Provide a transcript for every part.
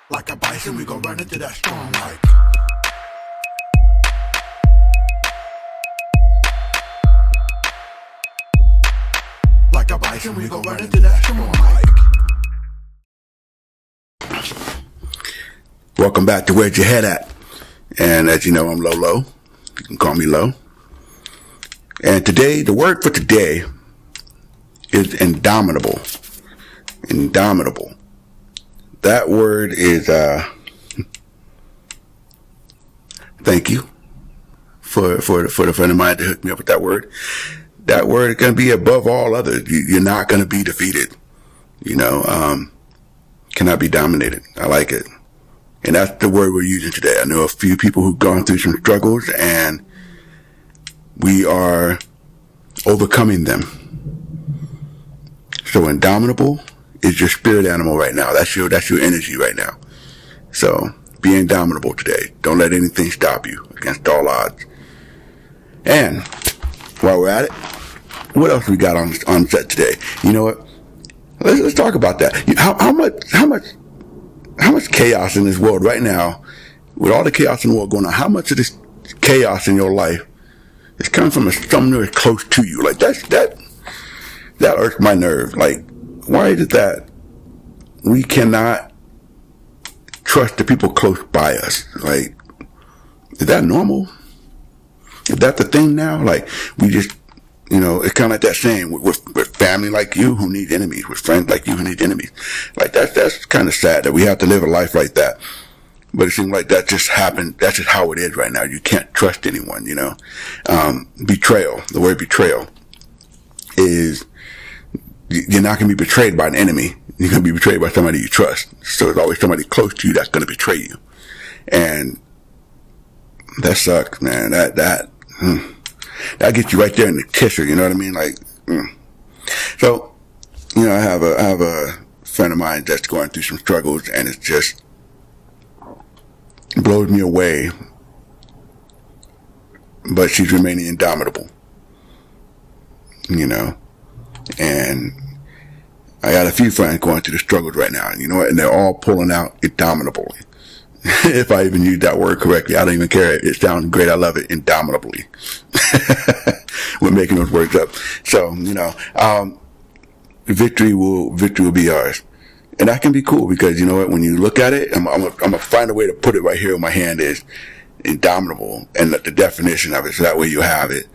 Like a bison, we gon' run into that storm like a bison, we gon' run into that storm Welcome back to Where'd Your Head At? And as you know, I'm Lolo. You can call me Lo. And today, the word for today is indomitable. Indomitable. That word is, thank you for the friend of mine to hook me up with that word. That word is going to be above all others. You're not going to be defeated. Cannot be dominated. I like it. And that's the word we're using today. I know a few people who've gone through some struggles and we are overcoming them. So indomitable is your spirit animal right now. That's your energy right now. So be indomitable today. Don't let anything stop you against all odds. And while we're at it, what else we got on set today? You know what? Let's talk about that. How much chaos in this world right now, with all the chaos in the world going on, how much of this chaos in your life is coming from somewhere close to you? Like that irks my nerve. Like, why is it that we cannot trust the people close by us? Like, is that normal? Is that the thing now? Like, we just, it's kind of like that saying, with family like you who need enemies, with friends like you who need enemies. Like, that's kind of sad that we have to live a life like that. But it seems like that just happened. That's just how it is right now. You can't trust anyone, Betrayal, the word betrayal is, you're not going to be betrayed by an enemy. You're going to be betrayed by somebody you trust. So there's always somebody close to you that's going to betray you. And that sucks, man. That gets you right there in the kisser, you know what I mean? Like, So, I have a friend of mine that's going through some struggles, and it just blows me away. But she's remaining indomitable, and I got a few friends going through the struggles right now, and they're all pulling out indomitably. If I even use that word correctly, I don't even care. It sounds great. I love it. Indomitably. We're making those words up. So, victory will be ours. And that can be cool because, when you look at it, I'm gonna find a way to put it right here in my hand is indomitable and the definition of it. So that way you have it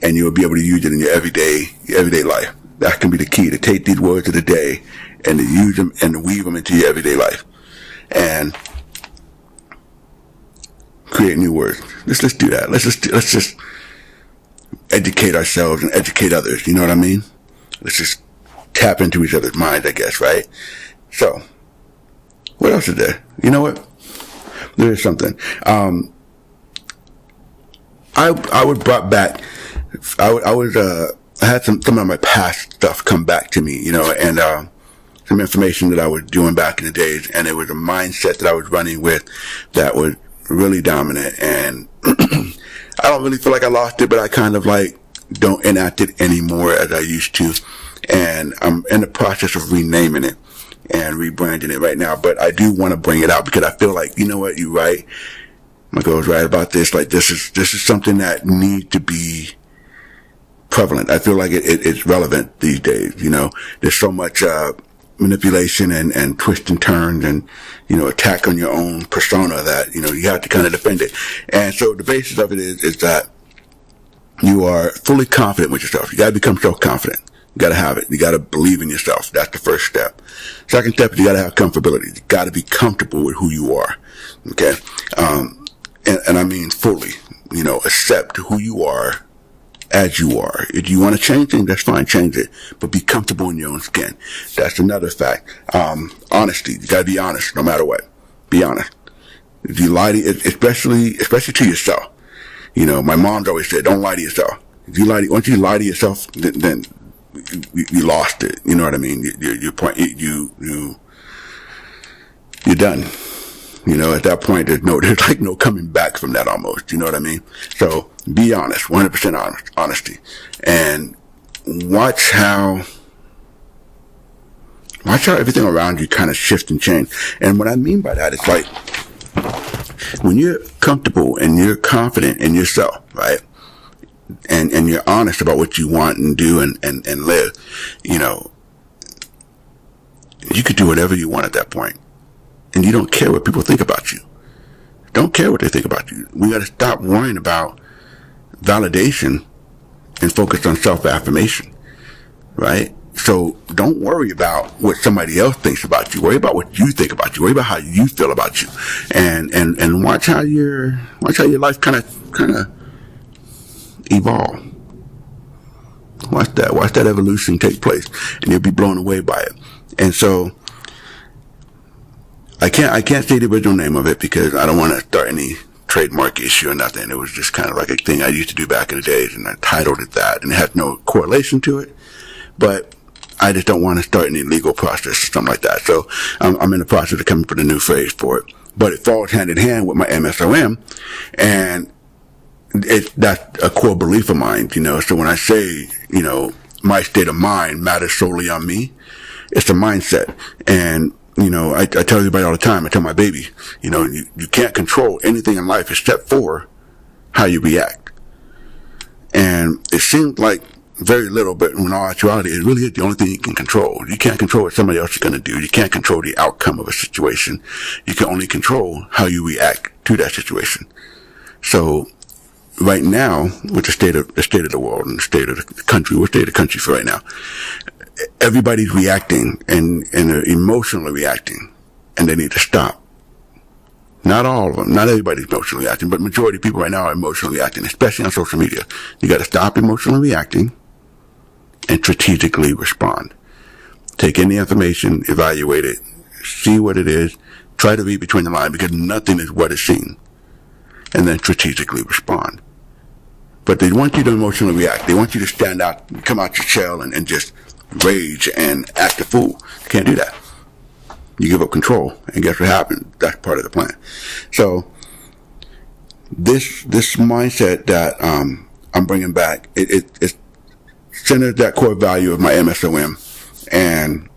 and you'll be able to use it in your everyday life. That can be the key, to take these words of the day and to use them and to weave them into your everyday life. And create new words. Let's do that. Let's just educate ourselves and educate others. You know what I mean? Let's just tap into each other's minds, I guess, right? So, what else is there? You know what? There is something. I was brought back. I had some of my past stuff come back to me, and some information that I was doing back in the days, and it was a mindset that I was running with that was really dominant, and I don't really feel like I lost it, but I kind of like don't enact it anymore as I used to, and I'm in the process of renaming it and rebranding it right now, but I do want to bring it out because I feel like, what, you're right, my girl's right about this, like this is something that needs to be prevalent. I feel like it's relevant these days, there's so much manipulation and twist and turns and, attack on your own persona that, you have to kind of defend it. And so the basis of it is that you are fully confident with yourself. You gotta become self-confident. You gotta have it. You gotta believe in yourself. That's the first step. Second step is you gotta have comfortability. You gotta be comfortable with who you are. Okay? And I mean fully, accept who you are as you are. If you want to change things, that's fine, change it. But be comfortable in your own skin. That's another fact. Honesty. You gotta be honest no matter what. Be honest. If you lie to, especially to yourself. My mom's always said, don't lie to yourself. Once you lie to yourself, then you lost it. You know what I mean? You're done. At that point, there's like no coming back from that almost. You know what I mean? So be honest, 100% honesty, and watch how Watch how everything around you kind of shifts and change. And what I mean by that is like, when you're comfortable and you're confident in yourself, right? And you're honest about what you want and do and live, you know, you could do whatever you want at that point. And you don't care what people think about you. Don't care what they think about you. We got to stop worrying about validation and focus on self-affirmation, right? So don't worry about what somebody else thinks about you. Worry about what you think about you. Worry about how you feel about you, and watch how your life kind of evolve. Watch that evolution take place, and you'll be blown away by it. And so I can't say the original name of it because I don't want to start any trademark issue or nothing. It was just kind of like a thing I used to do back in the days, and I titled it that, and it had no correlation to it. But I just don't want to start any legal process or something like that. So I'm in the process of coming up with a new phrase for it. But it falls hand in hand with my MSOM, and that's a core belief of mine, you know. So when I say, you know, my state of mind matters solely on me, it's a mindset. And, you know, I tell everybody all the time, I tell my baby, you know, you can't control anything in life except for how you react. And it seems like very little, but in all actuality, it really is the only thing you can control. You can't control what somebody else is going to do. You can't control the outcome of a situation. You can only control how you react to that situation. So right now, with the state of the world and the state of the country, we're state of the country for right now, everybody's reacting and they're emotionally reacting, and they need to stop. Not all of them. Not everybody's emotionally reacting, but majority of people right now are emotionally reacting, especially on social media. You got to stop emotionally reacting and strategically respond. Take in the information, evaluate it, see what it is, try to read between the lines, because nothing is what is seen, and then strategically respond. But they want you to emotionally react. They want you to stand out, come out your shell, and just rage and act a fool. You can't do that. You give up control, and guess what happens? That's part of the plan. So this mindset that I'm bringing back, it centers that core value of my MSOM, and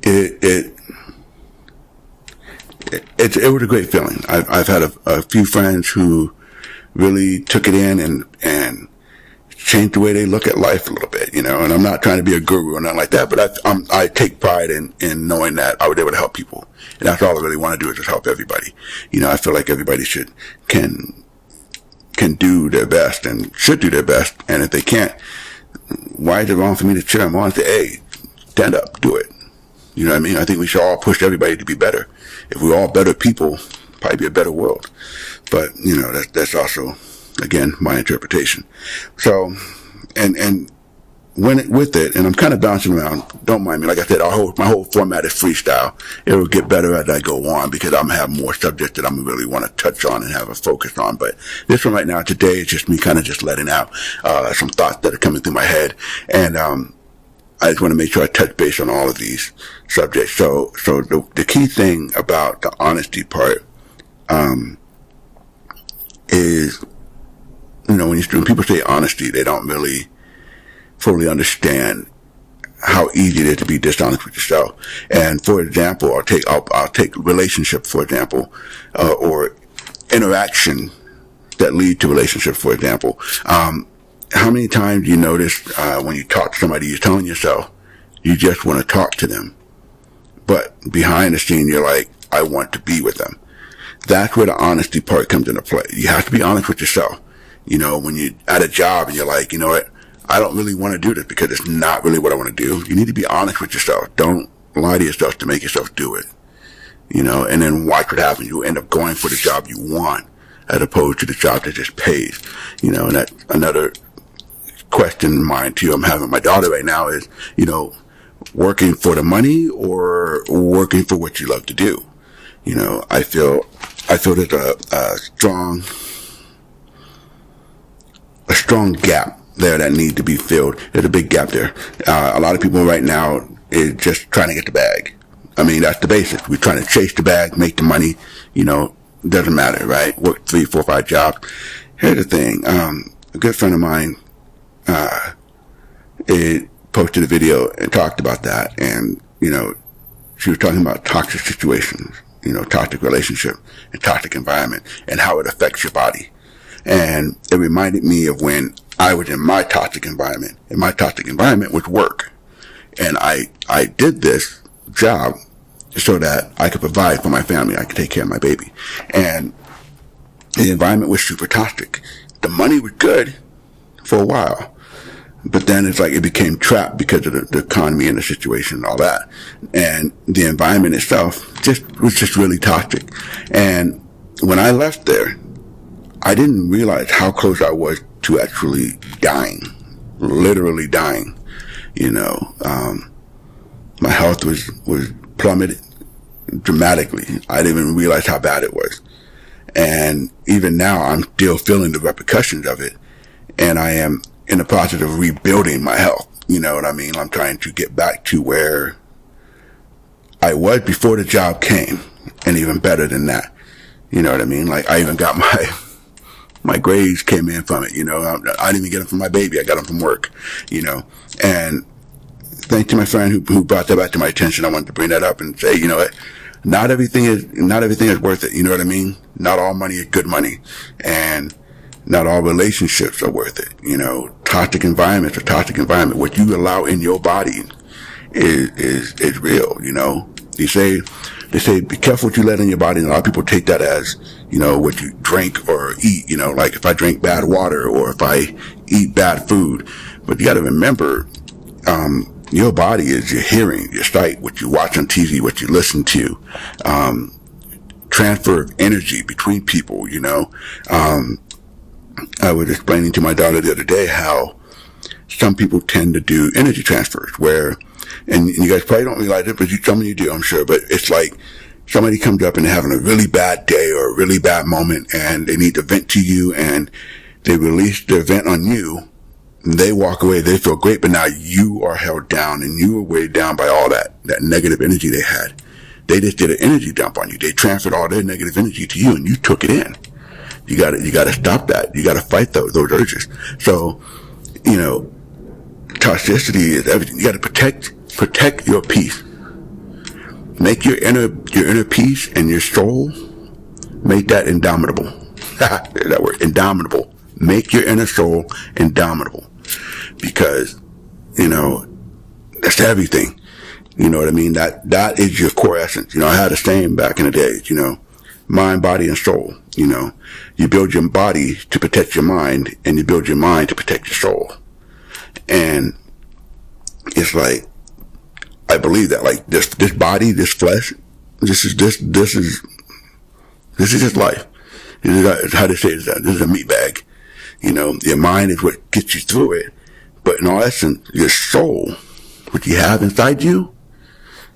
it was a great feeling. I've had a few friends who really took it in and changed the way they look at life a little bit, you know. And I'm not trying to be a guru or nothing like that, but I take pride in knowing that I was able to help people, and that's all I really want to do is just help everybody. You know, I feel like everybody can do their best and should do their best, and if they can't, why is it wrong for me to cheer them on and say, hey, stand up, do it? You know what I mean? I think we should all push everybody to be better. If we're all better people, probably be a better world. But, you know, that's also, again, my interpretation. So, and with it, and I'm kind of bouncing around, don't mind me. Like I said, my whole format is freestyle. It will get better as I go on, because I'm going to have more subjects that I'm really want to touch on and have a focus on. But this one right now, today, is just me kind of just letting out some thoughts that are coming through my head. And I just want to make sure I touch base on all of these subjects. So the key thing about the honesty part is, you know, when people say honesty, they don't really fully understand how easy it is to be dishonest with yourself. And for example, I'll take relationship, for example, or interaction that lead to relationships, for example. How many times do you notice when you talk to somebody, you're telling yourself you just want to talk to them, but behind the scene you're like, I want to be with them? That's where the honesty part comes into play. You have to be honest with yourself. You know, when you're at a job and you're like, you know what, I don't really want to do this because it's not really what I want to do. You need to be honest with yourself. Don't lie to yourself to make yourself do it. You know, and then watch what happens. You end up going for the job you want as opposed to the job that just pays. You know, and that's another question in mind too I'm having with my daughter right now is, you know, working for the money or working for what you love to do. You know, I feel there's a strong gap there that need to be filled. There's a big gap there. A lot of people right now is just trying to get the bag. I mean, that's the basics. We're trying to chase the bag, make the money, you know, doesn't matter, right? Work 3, 4, 5 jobs. Here's the thing. A good friend of mine, it posted a video and talked about that. And you know, she was talking about toxic situations, you know, toxic relationship and toxic environment and how it affects your body. And it reminded me of when I was in my toxic environment, and my toxic environment was work. And I did this job so that I could provide for my family. I could take care of my baby. And the environment was super toxic. The money was good for a while, but then it's like it became trapped because of the economy and the situation and all that. And the environment itself was just really toxic. And when I left there, I didn't realize how close I was to actually dying, literally dying. You know, my health was plummeted dramatically. I didn't even realize how bad it was. And even now, I'm still feeling the repercussions of it. And I am in the process of rebuilding my health. You know what I mean? I'm trying to get back to where I was before the job came, and even better than that. You know what I mean? Like, I even got my grades came in from it. You know, I didn't even get them from my baby. I got them from work, you know. And thanks to my friend who brought that back to my attention. I wanted to bring that up and say, you know what? Not everything is worth it. You know what I mean? Not all money is good money, and not all relationships are worth it. You know, toxic environments are toxic environment. What you allow in your body is real. You know, they say be careful what you let in your body. And a lot of people take that as, you know, what you drink or eat. You know, like if I drink bad water or if I eat bad food. But you got to remember, your body is your hearing, your sight, what you watch on TV, what you listen to, transfer of energy between people, you know. I was explaining to my daughter the other day how some people tend to do energy transfers where, and you guys probably don't realize it, but some of you do, I'm sure, but it's like somebody comes up and they're having a really bad day or a really bad moment and they need to vent to you, and they release their vent on you. They walk away, they feel great, but now you are held down and you are weighed down by all that negative energy they had. They just did an energy dump on you. They transferred all their negative energy to you and you took it in. You gotta stop that. You gotta fight those urges. So, you know, toxicity is everything. You gotta protect your peace. Make your inner peace and your soul, make that indomitable. That word, indomitable. Make your inner soul indomitable. Because, you know, that's everything. You know what I mean? That is your core essence. You know, I had a saying back in the days, you know, mind, body, and soul. You know, you build your body to protect your mind, and you build your mind to protect your soul. And it's like, I believe that, like, this body, this flesh, this is just life. This is how they say it. This is a meat bag. You know, your mind is what gets you through it. But in all essence, your soul, what you have inside you,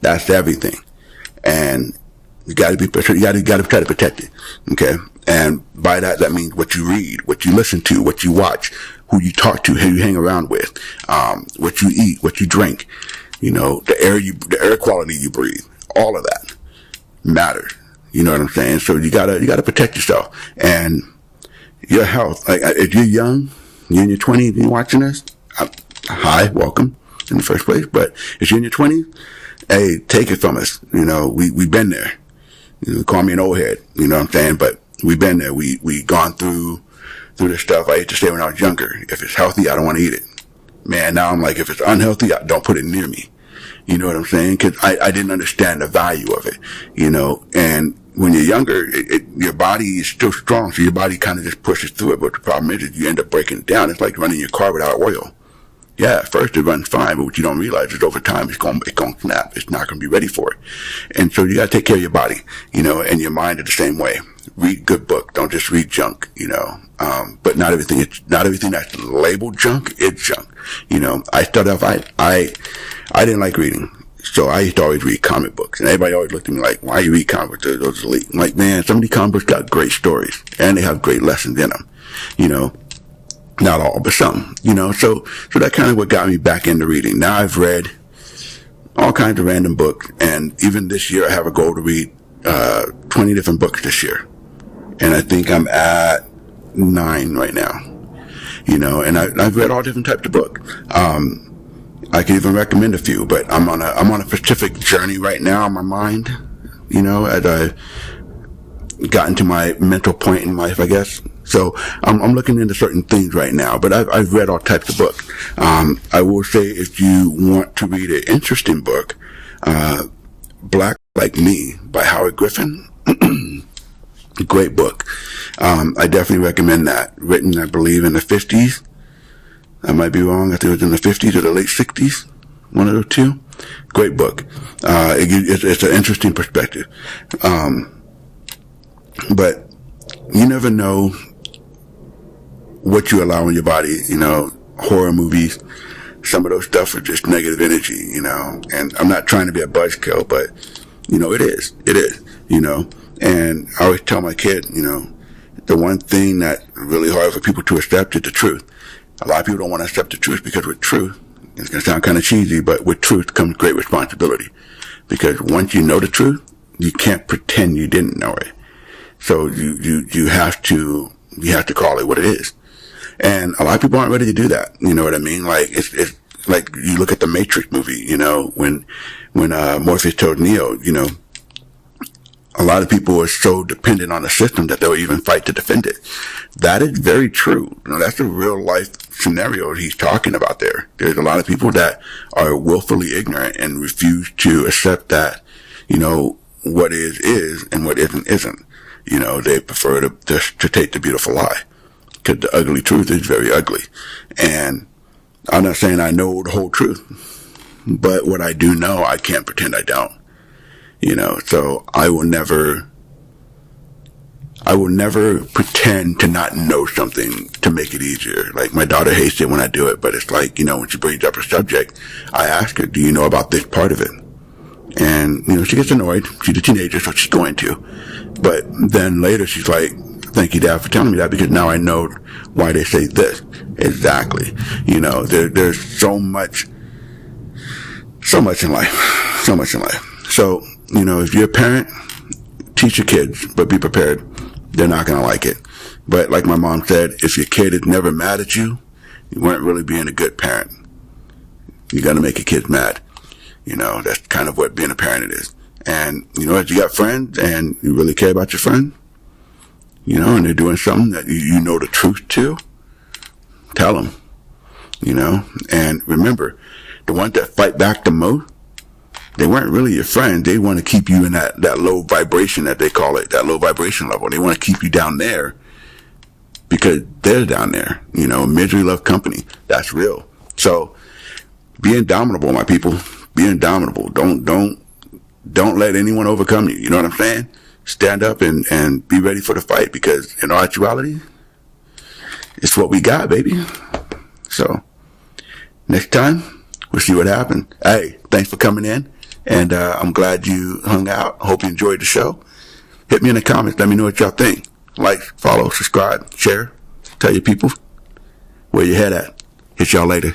that's everything. And you gotta try to protect it. Okay? And by that means what you read, what you listen to, what you watch, who you talk to, who you hang around with, what you eat, what you drink, you know, the air quality you breathe, all of that matters. You know what I'm saying? So you gotta protect yourself. And your health, like, if you're young, you're in your 20s, you're watching this, hi, welcome in the first place. But if you're in your 20s, hey, take it from us. You know, we've been there. You know, call me an old head, you know what I'm saying? But we've been there. We gone through this stuff. I used to say when I was younger, if it's healthy, I don't want to eat it. Man, now I'm like, if it's unhealthy, don't put it near me. You know what I'm saying? Cause I didn't understand the value of it, you know. And when you're younger, your body is still strong, so your body kind of just pushes through it. But the problem is you end up breaking it down. It's like running your car without oil. Yeah, at first it runs fine, but what you don't realize is over time it's going to snap. It's not going to be ready for it. And so you got to take care of your body, you know, and your mind is the same way. Read good book. Don't just read junk, you know. But not everything that's labeled junk is junk. You know, I started off, I didn't like reading. So I used to always read comic books, and everybody always looked at me like, why you read comic books? Those are elite. I'm like, man, some of these comic books got great stories, and they have great lessons in them, you know. Not all, but some, you know. So that kind of what got me back into reading. Now I've read all kinds of random books, and even this year I have a goal to read 20 different books this year. And I think I'm at 9 right now, you know, and I've read all different types of books. I can even recommend a few, but I'm on a specific journey right now in my mind, as I gotten to my mental point in life, I guess. So I'm looking into certain things right now, but I've read all types of books. I will say, if you want to read an interesting book, Black Like Me by Howard Griffin, great book. I definitely recommend that. Written, I believe, in the 50s. I might be wrong. I think it was in the 50s or the late 60s. One of those two. Great book. It's an interesting perspective. But you never know what you allow in your body. Horror movies, some of those stuff are just negative energy, and I'm not trying to be a buzzkill, but it is, and I always tell my kid, the one thing that's really hard for people to accept is the truth. A lot of people don't want to accept the truth, because with truth, it's going to sound kind of cheesy, but with truth comes great responsibility, because once you know the truth, you can't pretend you didn't know it. So you have to call it what it is. And a lot of people aren't ready to do that. You know what I mean? Like, it's like, you look at the Matrix movie, when Morpheus told Neo, a lot of people are so dependent on the system that they'll even fight to defend it. That is very true. That's a real life scenario he's talking about there. There's a lot of people that are willfully ignorant and refuse to accept that, what is and what isn't. They prefer to take the beautiful lie, because the ugly truth is very ugly. And I'm not saying I know the whole truth, but what I do know, I can't pretend I don't. So I will never pretend to not know something to make it easier. Like, my daughter hates it when I do it, but it's like, when she brings up a subject, I ask her, do you know about this part of it? And, she gets annoyed. She's a teenager, so she's going to. But then later she's like, thank you, Dad, for telling me that, because now I know why they say this. Exactly. There's so much in life. So much in life. So, if you're a parent, teach your kids, but be prepared. They're not going to like it. But like my mom said, if your kid is never mad at you, you weren't really being a good parent. You got to make your kids mad. That's kind of what being a parent is. And, if you got friends and you really care about your friend, and they're doing something that you know the truth to, tell them, and remember, the ones that fight back the most, they weren't really your friend. They want to keep you in that low vibration, that they call it, that low vibration level. They want to keep you down there because they're down there. Misery loves company. That's real. So be indomitable, my people. Be indomitable. Don't let anyone overcome you. You know what I'm saying? Stand up and be ready for the fight, because in all actuality, it's what we got, baby. So next time, we'll see what happens. Hey, thanks for coming in. And I'm glad you hung out. Hope you enjoyed the show. Hit me in the comments. Let me know what y'all think. Like, follow, subscribe, share. Tell your people where your head at. Hit y'all later.